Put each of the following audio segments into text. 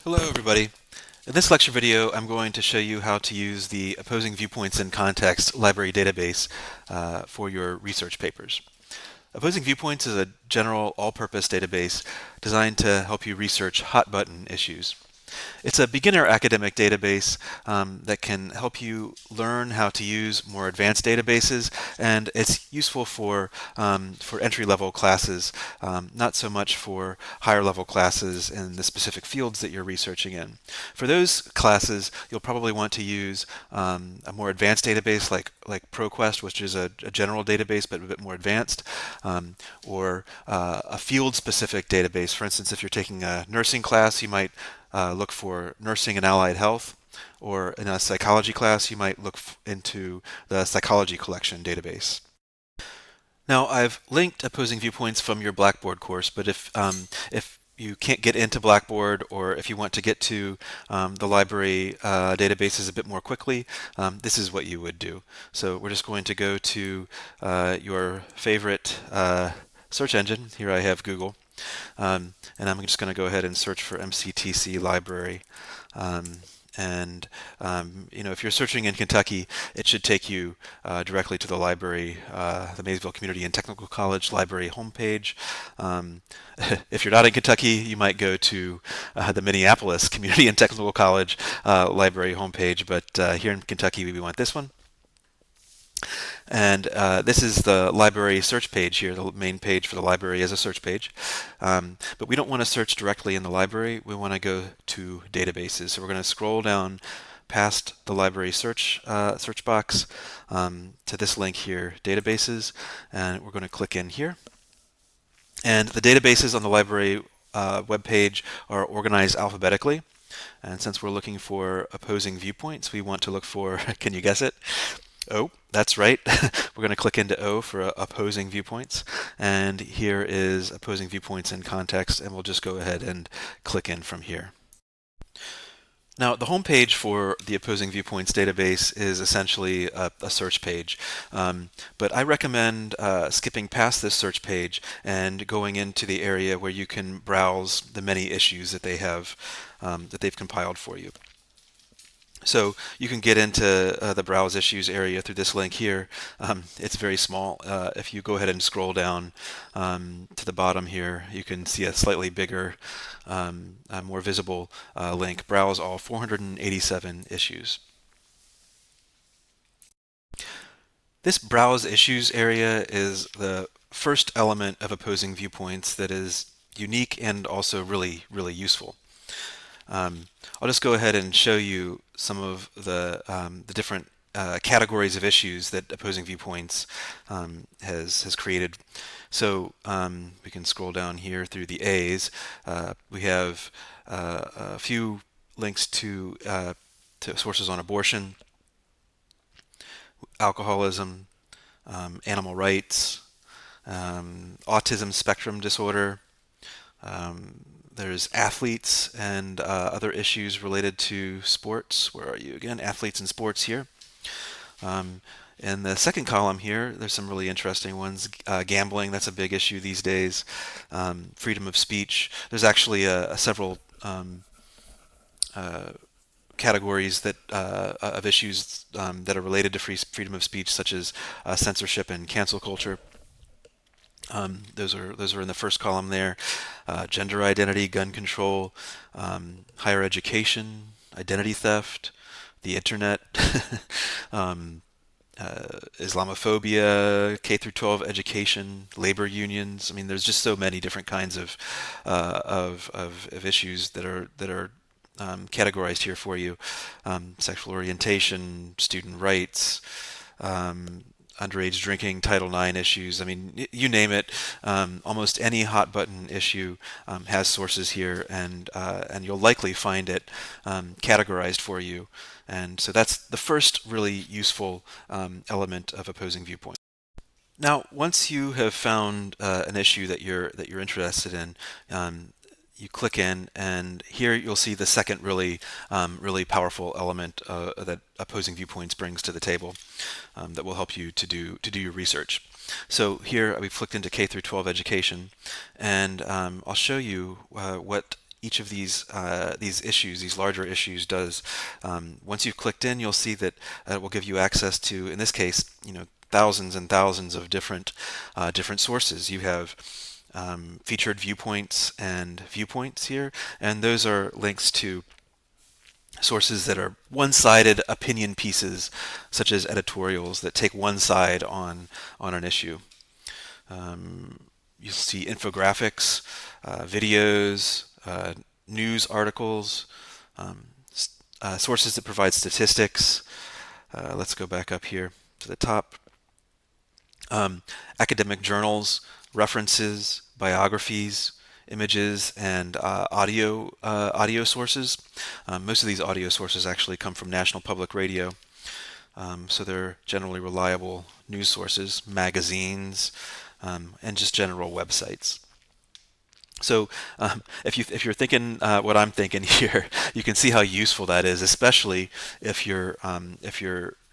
Hello everybody. In this lecture video I'm going to show you how to use the Opposing Viewpoints in Context library database for your research papers. Opposing Viewpoints is a general all-purpose database designed to help you research hot-button issues. It's a beginner academic database that can help you learn how to use more advanced databases, and it's useful for entry-level classes, not so much for higher-level classes in the specific fields that you're researching in. For those classes, you'll probably want to use a more advanced database like ProQuest, which is a general database but a bit more advanced, or a field-specific database. For instance, if you're taking a nursing class, you might look for nursing and allied health, or in a psychology class, you might look into the psychology collection database. Now, I've linked Opposing Viewpoints from your Blackboard course, but if you can't get into Blackboard, or if you want to get to the library databases a bit more quickly, this is what you would do. So we're just going to go to your favorite search engine. Here I have Google. And I'm just going to go ahead and search for MCTC library. If you're searching in Kentucky, it should take you directly to the library, the Maysville Community and Technical College library homepage. If you're not in Kentucky, you might go to the Minneapolis Community and Technical College library homepage, but here in Kentucky, we want this one. And this is the library search page here, the main page for the library as a search page. But we don't want to search directly in the library. We want to go to databases. So we're going to scroll down past the library search box to this link here, databases, and we're going to click in here. And the databases on the library webpage are organized alphabetically. And since we're looking for opposing viewpoints, we want to look for, can you guess it? O, that's right. We're going to click into O for opposing viewpoints. And here is opposing viewpoints in context, and we'll just go ahead and click in from here. Now, the home page for the Opposing Viewpoints database is essentially a search page, but I recommend skipping past this search page and going into the area where you can browse the many issues that they have that they've compiled for you. So you can get into the Browse Issues area through this link here. It's very small. If you go ahead and scroll down to the bottom here, you can see a slightly bigger, more visible link. Browse all 487 issues. This Browse Issues area is the first element of opposing viewpoints that is unique and also really, really useful. I'll just go ahead and show you some of the different categories of issues that Opposing Viewpoints has created. So we can scroll down here through the A's. We have a few links to sources on abortion, alcoholism, animal rights, autism spectrum disorder. There's athletes and other issues related to sports. Where are you again? Athletes and sports here. In the second column here, there's some really interesting ones. Gambling, that's a big issue these days. Freedom of speech. There's actually several categories of issues that are related to freedom of speech, such as censorship and cancel culture. Those are in the first column there. Gender identity, gun control, higher education, identity theft, the internet, Islamophobia, K through 12 education, labor unions. I mean, there's just so many different kinds of issues that are categorized here for you. Sexual orientation, student rights. Underage drinking, Title IX issues. I mean, you name it. Almost any hot button issue has sources here, and you'll likely find it categorized for you. And so that's the first really useful element of opposing viewpoint. Now, once you have found an issue that you're interested in, you click in, and here you'll see the second really powerful element that opposing viewpoints brings to the table that will help you to do your research. So here we've clicked into K through 12 education, and I'll show you what each of these issues, these larger issues, does. Once you've clicked in, you'll see that it will give you access to, in this case, thousands and thousands of different sources. You have featured viewpoints and viewpoints here, and those are links to sources that are one-sided opinion pieces, such as editorials that take one side on an issue. You'll see infographics, videos, news articles, sources that provide statistics. Let's go back up here to the top. Academic journals, references, biographies, images, and audio sources. Most of these audio sources actually come from National Public Radio, so they're generally reliable news sources, magazines, and just general websites. So if you're thinking what I'm thinking here, you can see how useful that is, especially if you're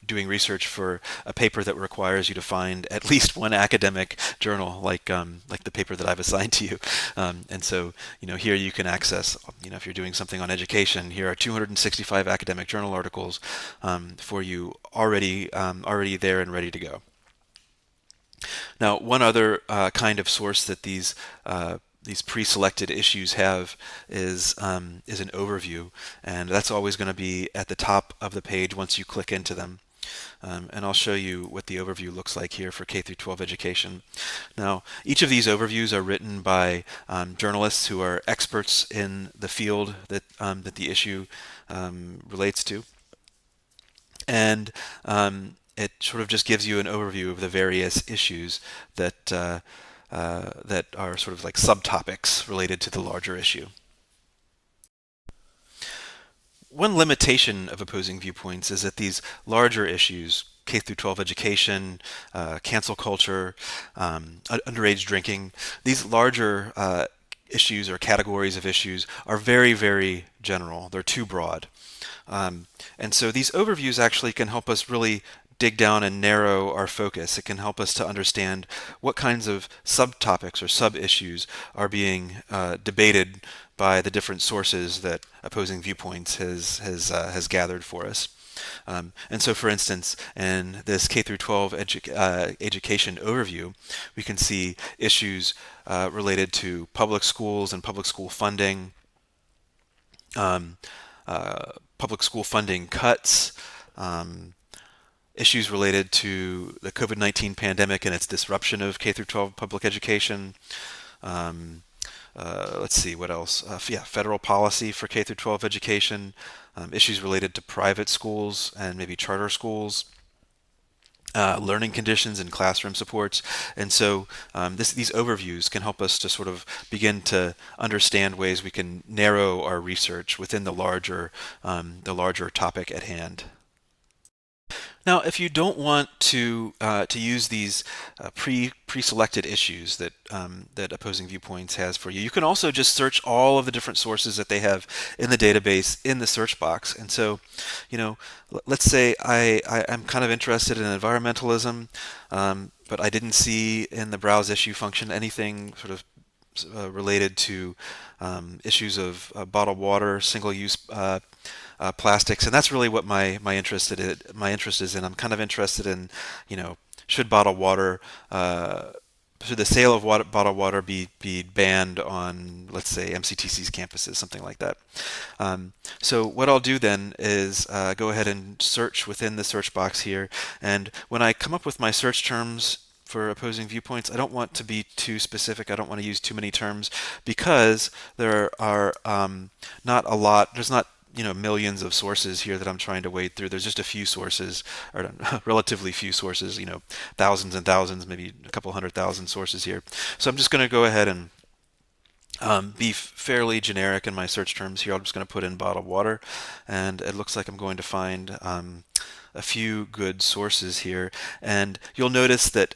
doing research for a paper that requires you to find at least one academic journal, like the paper that I've assigned to you. And so here you can access, if you're doing something on education, here are 265 academic journal articles for you already there and ready to go. Now, one other kind of source that these pre-selected issues have is an overview, and that's always going to be at the top of the page once you click into them. And I'll show you what the overview looks like here for K through 12 education. Now, each of these overviews are written by journalists who are experts in the field that the issue relates to, and it sort of just gives you an overview of the various issues that that are sort of like subtopics related to the larger issue. One limitation of opposing viewpoints is that these larger issues, K through 12 education, cancel culture, underage drinking, these larger issues or categories of issues are very, very general. They're too broad. And so these overviews actually can help us really dig down and narrow our focus. It can help us to understand what kinds of subtopics or sub-issues are being debated by the different sources that Opposing Viewpoints has gathered for us. And so, for instance, in this K through 12 education overview, we can see issues related to public schools and public school funding, public school funding cuts, issues related to the COVID-19 pandemic and its disruption of K through 12 public education. Let's see what else. Federal policy for K through 12 education, issues related to private schools and maybe charter schools, learning conditions and classroom supports. And so these overviews can help us to sort of begin to understand ways we can narrow our research within the larger topic at hand. Now, if you don't want to use these pre-selected issues that that Opposing Viewpoints has for you, you can also just search all of the different sources that they have in the database in the search box. And so, let's say I'm kind of interested in environmentalism, but I didn't see in the browse issue function anything sort of related to issues of bottled water, single-use plastics, and that's really what my interest is in. I'm kind of interested in, should bottled water, should the sale of bottled water be banned on, let's say, MCTC's campuses, something like that. So what I'll do then is go ahead and search within the search box here, and when I come up with my search terms for Opposing Viewpoints, I don't want to be too specific. I don't want to use too many terms because there are not a lot. There's not millions of sources here that I'm trying to wade through. There's just a few sources, or relatively few sources. Thousands and thousands, maybe a couple 100,000 sources here. So I'm just going to go ahead and be fairly generic in my search terms here. I'm just going to put in bottled water, and it looks like I'm going to find a few good sources here. And you'll notice that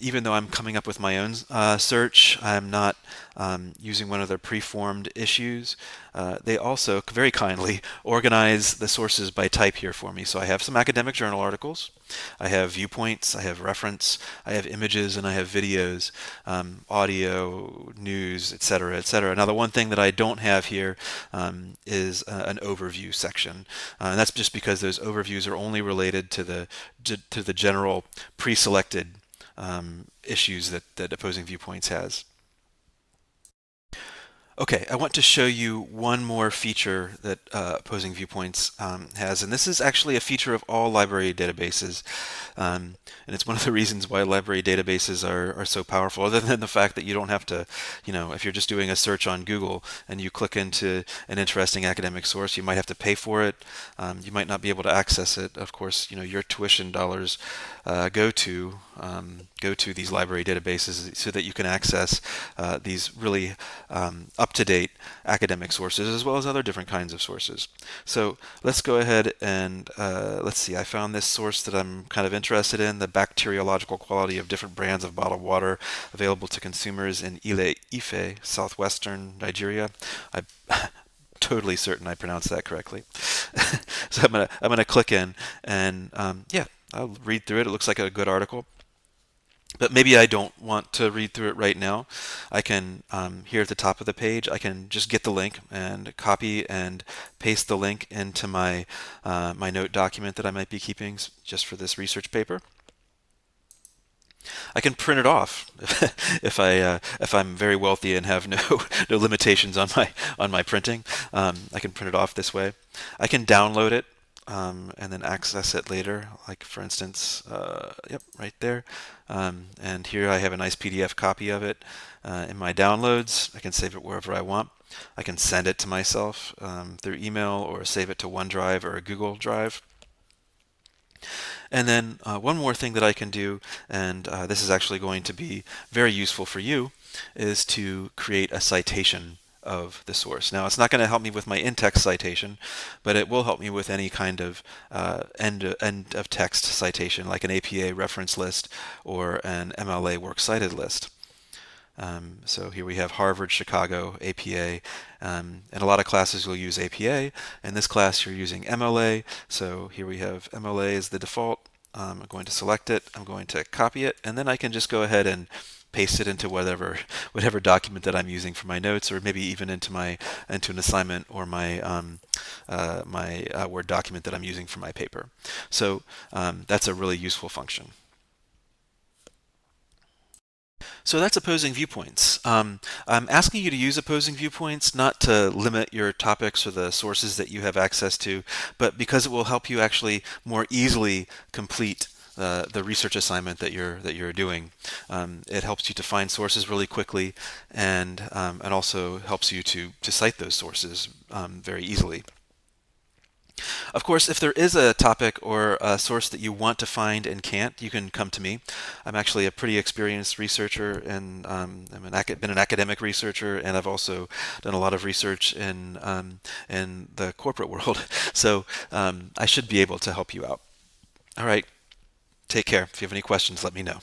even though I'm coming up with my own search, I'm not using one of their preformed issues. they also very kindly organize the sources by type here for me. So I have some academic journal articles, I have viewpoints, I have reference, I have images, and I have videos, audio, news, etc., etc. Now, the one thing that I don't have here is an overview section, and that's just because those overviews are only related to the general pre-selected issues that Opposing Viewpoints has. Okay, I want to show you one more feature that Opposing Viewpoints has, and this is actually a feature of all library databases, and it's one of the reasons why library databases are so powerful, other than the fact that you don't have to, if you're just doing a search on Google and you click into an interesting academic source, you might have to pay for it. You might not be able to access it. Of course, your tuition dollars go to these library databases so that you can access these really up-to-date academic sources as well as other different kinds of sources. So let's go ahead and let's see. I found this source that I'm kind of interested in: the bacteriological quality of different brands of bottled water available to consumers in Ile-Ife, southwestern Nigeria. I'm totally certain I pronounced that correctly. So I'm gonna click in, and yeah, I'll read through it. It looks like a good article. But maybe I don't want to read through it right now. I can, here at the top of the page, I can just get the link and copy and paste the link into my my note document that I might be keeping just for this research paper. I can print it off if I'm very wealthy and have no limitations on my printing. I can print it off this way. I can download it and then access it later. Like for instance, yep, right there. And here I have a nice PDF copy of it in my downloads. I can save it wherever I want. I can send it to myself through email or save it to OneDrive or a Google Drive. And then one more thing that I can do, and this is actually going to be very useful for you, is to create a citation of the source. Now, it's not going to help me with my in-text citation, but it will help me with any kind of end of text citation, like an APA reference list or an MLA works cited list. So here we have Harvard, Chicago, APA, and a lot of classes will use APA. In this class, you're using MLA. So here we have MLA as the default. I'm going to select it. I'm going to copy it, and then I can just go ahead and paste it into whatever document that I'm using for my notes, or maybe even into an assignment or my Word document that I'm using for my paper. So that's a really useful function. So that's opposing viewpoints. I'm asking you to use opposing viewpoints not to limit your topics or the sources that you have access to, but because it will help you actually more easily complete the research assignment that you're doing. It helps you to find sources really quickly, and also helps you to cite those sources very easily. Of course, if there is a topic or a source that you want to find and can't, you can come to me. I'm actually a pretty experienced researcher, and been an academic researcher, and I've also done a lot of research in the corporate world. So I should be able to help you out. All right, take care. If you have any questions, let me know.